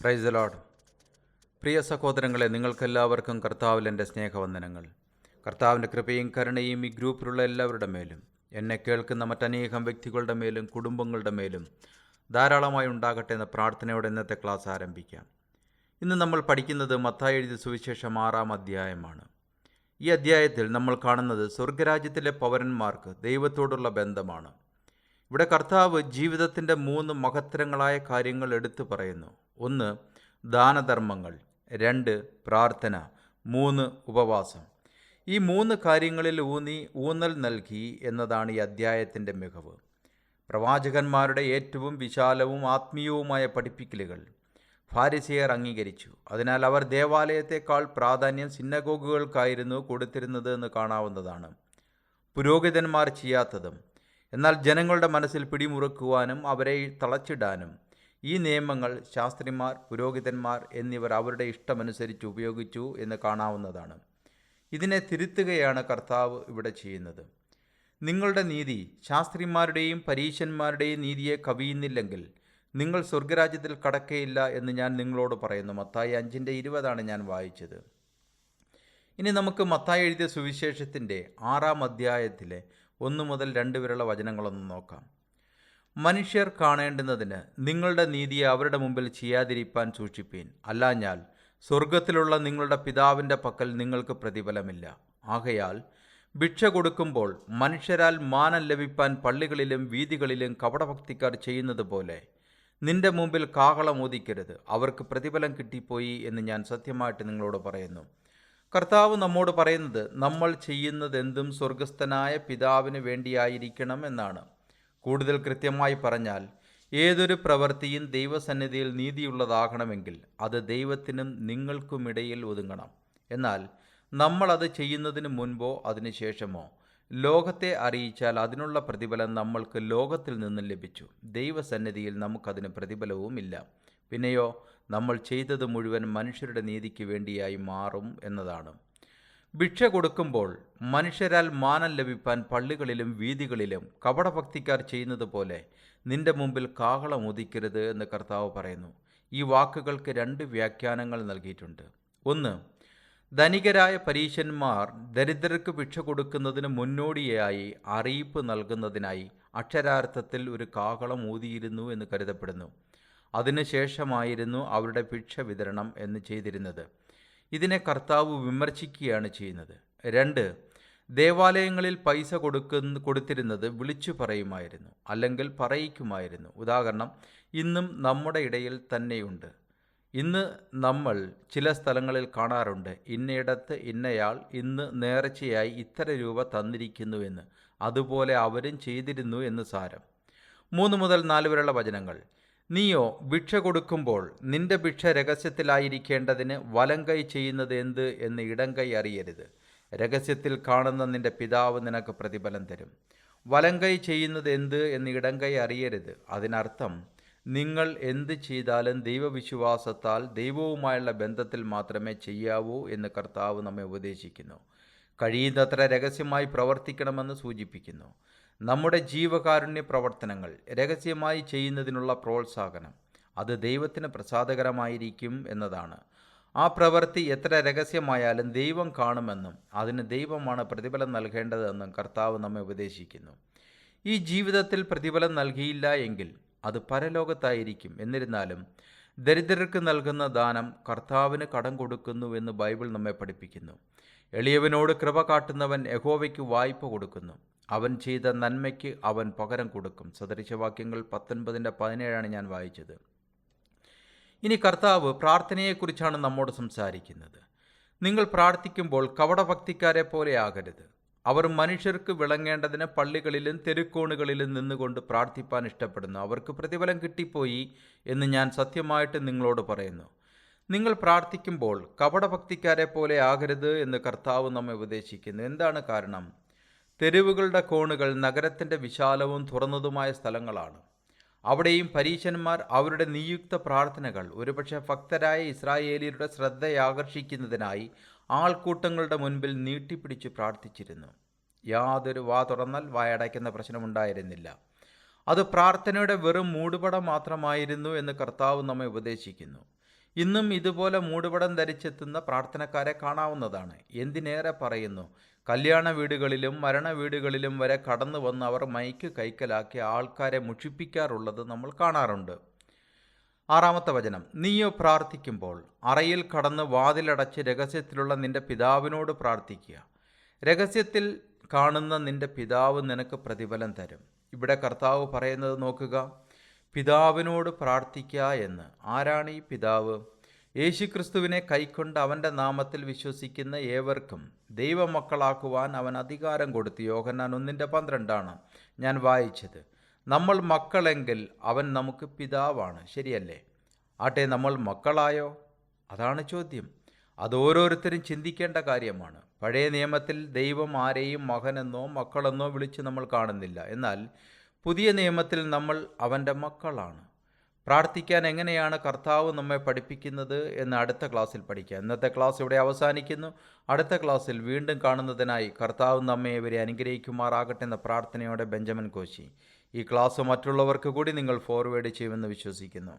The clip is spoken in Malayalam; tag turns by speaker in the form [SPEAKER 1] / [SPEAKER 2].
[SPEAKER 1] Praise the Lord. പ്രിയ സഹോദരങ്ങളെ, നിങ്ങൾക്കെല്ലാവർക്കും കർത്താവിൽ എൻ്റെ സ്നേഹവന്ദനങ്ങൾ. കർത്താവിൻ്റെ കൃപയും കരുണയും ഈ ഗ്രൂപ്പിലുള്ള എല്ലാവരുടെ മേലും, എന്നെ കേൾക്കുന്ന മറ്റനേകം വ്യക്തികളുടെ മേലും കുടുംബങ്ങളുടെ മേലും ധാരാളമായി ഉണ്ടാകട്ടെ എന്ന പ്രാർത്ഥനയോടെ ഇന്നത്തെ ക്ലാസ് ആരംഭിക്കാം. ഇന്ന് നമ്മൾ പഠിക്കുന്നത് മത്തായി എഴുതിയ സുവിശേഷം 6-ാം അധ്യായമാണ്. ഈ അധ്യായത്തിൽ നമ്മൾ കാണുന്നത് സ്വർഗരാജ്യത്തിലെ പൗരന്മാർക്ക് ദൈവത്തോടുള്ള ബന്ധമാണ്. ഇവിടെ കർത്താവ് ജീവിതത്തിൻ്റെ 3 മഹത്തരങ്ങളായ കാര്യങ്ങൾ എടുത്തു പറയുന്നു. 1 ദാനധർമ്മങ്ങൾ, 2 പ്രാർത്ഥന, 3 ഉപവാസം. ഈ 3 കാര്യങ്ങളിൽ ഊന്നൽ നൽകി എന്നതാണ് ഈ അധ്യായത്തിൻ്റെ മികവ്. പ്രവാചകന്മാരുടെ ഏറ്റവും വിശാലവും ആത്മീയവുമായ പഠിപ്പിക്കലുകൾ ഫാരിസിയർ അംഗീകരിച്ചു. അതിനാൽ അവർ ദേവാലയത്തെക്കാൾ പ്രാധാന്യം സിനഗോഗുകൾക്കായിരുന്നു കൊടുത്തിരുന്നത് എന്ന് കാണാവുന്നതാണ്. പുരോഹിതന്മാർ ചെയ്യാത്തതും എന്നാൽ ജനങ്ങളുടെ മനസ്സിൽ പിടിമുറുക്കുവാനും അവരെ തളച്ചിടാനും ഈ നിയമങ്ങൾ ശാസ്ത്രിമാർ, പുരോഹിതന്മാർ എന്നിവർ അവരുടെ ഇഷ്ടമനുസരിച്ച് ഉപയോഗിച്ചു എന്ന് കാണാവുന്നതാണ്. ഇതിനെ തിരുത്തുകയാണ് കർത്താവ് ഇവിടെ ചെയ്യുന്നത്. നിങ്ങളുടെ നീതി ശാസ്ത്രിമാരുടെയും പരീശന്മാരുടെയും നീതിയെ കവിയുന്നില്ലെങ്കിൽ നിങ്ങൾ സ്വർഗരാജ്യത്തിൽ കടക്കയില്ല എന്ന് ഞാൻ നിങ്ങളോട് പറയുന്നു. മത്തായി 5:20 ഞാൻ വായിച്ചത്. ഇനി നമുക്ക് മത്തായി എഴുതിയ സുവിശേഷത്തിൻ്റെ 6-ാം അധ്യായത്തിലെ 1 മുതൽ 2 വരെയുള്ള വചനങ്ങളൊന്ന് നോക്കാം. മനുഷ്യർ കാണേണ്ടുന്നതിന് നിങ്ങളുടെ നീതിയെ അവരുടെ മുമ്പിൽ ചെയ്യാതിരിപ്പാൻ സൂക്ഷിപ്പീൻ. അല്ലാഞ്ഞാൽ സ്വർഗത്തിലുള്ള നിങ്ങളുടെ പിതാവിൻ്റെ പക്കൽ നിങ്ങൾക്ക് പ്രതിഫലമില്ല. ആകയാൽ ഭിക്ഷ കൊടുക്കുമ്പോൾ മനുഷ്യരാൽ മാനം ലഭിപ്പാൻ പള്ളികളിലും വീഥികളിലും കപടഭക്തിക്കാർ ചെയ്യുന്നത് പോലെ നിന്റെ മുമ്പിൽ കാഹളം ഊതിക്കരുത്, അവർക്ക് പ്രതിഫലം കിട്ടിപ്പോയി എന്ന് ഞാൻ സത്യമായിട്ട് നിങ്ങളോട് പറയുന്നു. കർത്താവ് നമ്മോട് പറയുന്നത് നമ്മൾ ചെയ്യുന്നതെന്തും സ്വർഗസ്ഥനായ പിതാവിന് വേണ്ടിയായിരിക്കണം എന്നാണ്. കൂടുതൽ കൃത്യമായി പറഞ്ഞാൽ, ഏതൊരു പ്രവൃത്തിയും ദൈവസന്നിധിയിൽ നീതിയുള്ളതാകണമെങ്കിൽ അത് ദൈവത്തിനും നിങ്ങൾക്കുമിടയിൽ ഒതുങ്ങണം. എന്നാൽ നമ്മളത് ചെയ്യുന്നതിന് മുൻപോ അതിനുശേഷമോ ലോകത്തെ അറിയിച്ചാൽ അതിനുള്ള പ്രതിഫലം നമ്മൾക്ക് ലോകത്തിൽ നിന്നും ലഭിച്ചു. ദൈവസന്നിധിയിൽ നമുക്കതിന് പ്രതിഫലവുമില്ല. പിന്നെയോ നമ്മൾ ചെയ്തത് മുഴുവൻ മനുഷ്യരുടെ നീതിക്ക് വേണ്ടിയായി മാറും എന്നതാണ്. ഭിക്ഷ കൊടുക്കുമ്പോൾ മനുഷ്യരാൽ മാനം ലഭിപ്പാൻ പള്ളികളിലും വീഥികളിലും കപടഭക്തിക്കാർ ചെയ്യുന്നത് പോലെ നിന്റെ മുമ്പിൽ കാഹളം ഉദിക്കരുത് എന്ന് കർത്താവ് പറയുന്നു. ഈ വാക്കുകൾക്ക് 2 വ്യാഖ്യാനങ്ങൾ നൽകിയിട്ടുണ്ട്. 1, ധനികരായ പരീശന്മാർ ദരിദ്രർക്ക് ഭിക്ഷ കൊടുക്കുന്നതിന് മുന്നോടിയായി അറിയിപ്പ് നൽകുന്നതിനായി അക്ഷരാർത്ഥത്തിൽ ഒരു കാഹളം ഊതിയിരുന്നു എന്ന് കരുതപ്പെടുന്നു. അതിനുശേഷമായിരുന്നു അവരുടെ ഭിക്ഷ വിതരണം എന്ന് ചെയ്തിരുന്നത്. ഇതിനെ കർത്താവ് വിമർശിക്കുകയാണ് ചെയ്യുന്നത്. 2, ദേവാലയങ്ങളിൽ പൈസ കൊടുത്തിരുന്നത് വിളിച്ചു പറയുമായിരുന്നു, അല്ലെങ്കിൽ പറയിക്കുമായിരുന്നു. ഉദാഹരണം ഇന്നും നമ്മുടെ ഇടയിൽ തന്നെയുണ്ട്. ഇന്ന് നമ്മൾ ചില സ്ഥലങ്ങളിൽ കാണാറുണ്ട്, ഇന്നയിടത്ത് ഇന്നയാൾ ഇന്ന് നേർച്ചയായി ഇത്ര രൂപ തന്നിരിക്കുന്നുവെന്ന്. അതുപോലെ അവരും ചെയ്തിരുന്നു എന്ന് സാരം. 3 മുതൽ 4 വരെയുള്ള വചനങ്ങൾ. നീയോ ഭിക്ഷ കൊടുക്കുമ്പോൾ നിന്റെ ഭിക്ഷ രഹസ്യത്തിലായിരിക്കേണ്ടതിന് വലങ്കൈ ചെയ്യുന്നത് എന്ത് എന്ന് ഇടങ്കൈ അറിയരുത്. രഹസ്യത്തിൽ കാണുന്ന നിന്റെ പിതാവ് നിനക്ക് പ്രതിഫലം തരും. വലങ്കൈ ചെയ്യുന്നത് എന്ത് എന്ന് ഇടങ്കൈ അറിയരുത്. അതിനർത്ഥം നിങ്ങൾ എന്ത് ചെയ്താലും ദൈവവിശ്വാസത്താൽ ദൈവവുമായുള്ള ബന്ധത്തിൽ മാത്രമേ ചെയ്യാവൂ എന്ന് കർത്താവ് നമ്മെ ഉപദേശിക്കുന്നു. കഴിയുന്നത്ര രഹസ്യമായി പ്രവർത്തിക്കണമെന്ന് സൂചിപ്പിക്കുന്നു. നമ്മുടെ ജീവകാരുണ്യ പ്രവർത്തനങ്ങൾ രഹസ്യമായി ചെയ്യുന്നതിനുള്ള പ്രോത്സാഹനം അത് ദൈവത്തിന് പ്രസാദകരമായിരിക്കും എന്നതാണ്. ആ പ്രവൃത്തി എത്ര രഹസ്യമായാലും ദൈവം കാണുമെന്നും അതിന് ദൈവമാണ് പ്രതിഫലം നൽകേണ്ടതെന്നും കർത്താവ് നമ്മെ ഉപദേശിക്കുന്നു. ഈ ജീവിതത്തിൽ പ്രതിഫലം നൽകിയില്ല എങ്കിൽ അത് പരലോകത്തായിരിക്കും. എന്നിരുന്നാലും ദരിദ്രർക്ക് നൽകുന്ന ദാനം കർത്താവിന് കടം കൊടുക്കുന്നുവെന്ന് ബൈബിൾ നമ്മെ പഠിപ്പിക്കുന്നു. എളിയവനോട് കൃപ കാട്ടുന്നവൻ യഹോവയ്ക്ക് വായ്പ കൊടുക്കുന്നു, അവൻ ചെയ്ത നന്മയ്ക്ക് അവൻ പകരം കൊടുക്കും. സദൃശവാക്യങ്ങൾ 19:17 ഞാൻ വായിച്ചത്. ഇനി കർത്താവ് പ്രാർത്ഥനയെക്കുറിച്ചാണ് നമ്മോട് സംസാരിക്കുന്നത്. നിങ്ങൾ പ്രാർത്ഥിക്കുമ്പോൾ കപടഭക്തിക്കാരെ പോലെ ആകരുത്. അവർ മനുഷ്യർക്ക് വിളങ്ങേണ്ടതിന് പള്ളികളിലും തെരുക്കോണുകളിലും നിന്നുകൊണ്ട് പ്രാർത്ഥിപ്പാൻ ഇഷ്ടപ്പെടുന്നു. അവർക്ക് പ്രതിഫലം കിട്ടിപ്പോയി എന്ന് ഞാൻ സത്യമായിട്ട് നിങ്ങളോട് പറയുന്നു. നിങ്ങൾ പ്രാർത്ഥിക്കുമ്പോൾ കപടഭക്തിക്കാരെ പോലെ ആകരുത് എന്ന് കർത്താവ് നമ്മെ ഉപദേശിക്കുന്നു. എന്താണ് കാരണം? തെരുവുകളുടെ കോണുകൾ നഗരത്തിൻ്റെ വിശാലവും തുറന്നതുമായ സ്ഥലങ്ങളാണ്. അവിടെയും പരീശന്മാർ അവരുടെ നിയുക്ത പ്രാർത്ഥനകൾ ഒരുപക്ഷെ ഭക്തരായ ഇസ്രായേലിയരുടെ ശ്രദ്ധയാകർഷിക്കുന്നതിനായി ആൾക്കൂട്ടങ്ങളുടെ മുൻപിൽ നീട്ടിപ്പിടിച്ച് പ്രാർത്ഥിച്ചിരുന്നു. യാതൊരു വാ തുറന്നാൽ വായടയ്ക്കുന്ന പ്രശ്നമുണ്ടായിരുന്നില്ല. അത് പ്രാർത്ഥനയുടെ വെറും മൂടുപടം മാത്രമായിരുന്നു എന്ന് കർത്താവ് നമ്മെ ഉപദേശിക്കുന്നു. ഇന്നും ഇതുപോലെ മൂടുപടം ധരിച്ചെത്തുന്ന പ്രാർത്ഥനക്കാരെ കാണാവുന്നതാണ്. എന്തിനേറെ പറയുന്നു, കല്യാണ വീടുകളിലും മരണ വീടുകളിലും വരെ കടന്നു വന്ന് അവർ മൈക്ക് കൈക്കലാക്കി ആൾക്കാരെ മുഷിപ്പിക്കാറുള്ളത് നമ്മൾ കാണാറുണ്ട്. 6-ാമത്തെ വചനം, നീയോ പ്രാർത്ഥിക്കുമ്പോൾ അറയിൽ കടന്ന് വാതിലടച്ച് രഹസ്യത്തിലുള്ള നിന്റെ പിതാവിനോട് പ്രാർത്ഥിക്കുക. രഹസ്യത്തിൽ കാണുന്ന നിന്റെ പിതാവ് നിനക്ക് പ്രതിഫലം തരും. ഇവിടെ കർത്താവ് പറയുന്നത് നോക്കുക, പിതാവിനോട് പ്രാർത്ഥിക്കുക എന്ന്. ആരാണ് ഈ പിതാവ്? യേശുക്രിസ്തുവിനെ കൈക്കൊണ്ട് അവൻ്റെ നാമത്തിൽ വിശ്വസിക്കുന്ന ഏവർക്കും ദൈവമക്കളാക്കുവാൻ അവൻ അധികാരം കൊടുത്തു. യോഹന്നാൻ 1:12 ഞാൻ വായിച്ചത്. നമ്മൾ മക്കളെങ്കിൽ അവൻ നമുക്ക് പിതാവാണ്, ശരിയല്ലേ? ആട്ടെ, നമ്മൾ മക്കളായോ? അതാണ് ചോദ്യം. അത് ഓരോരുത്തരും ചിന്തിക്കേണ്ട കാര്യമാണ്. പഴയ നിയമത്തിൽ ദൈവം ആരെയും മകനെന്നോ മക്കളെന്നോ വിളിച്ച് നമ്മൾ കാണുന്നില്ല. എന്നാൽ പുതിയ നിയമത്തിൽ നമ്മൾ അവൻ്റെ മക്കളാണ്. പ്രാർത്ഥിക്കാൻ എങ്ങനെയാണ് കർത്താവ് നമ്മെ പഠിപ്പിക്കുന്നത് എന്ന് അടുത്ത ക്ലാസ്സിൽ പഠിക്കാം. ഇന്നത്തെ ക്ലാസ് ഇവിടെ അവസാനിക്കുന്നു. അടുത്ത ക്ലാസ്സിൽ വീണ്ടും കാണുന്നതിനായി കർത്താവ് നമ്മെ ഇവരെ അനുഗ്രഹിക്കുമാറാകട്ടെ എന്ന പ്രാർത്ഥനയോടെ ബെഞ്ചമിൻ കോശി. ഈ ക്ലാസ് മറ്റുള്ളവർക്ക് കൂടി നിങ്ങൾ ഫോർവേഡ് ചെയ്യുമെന്ന് വിശ്വസിക്കുന്നു.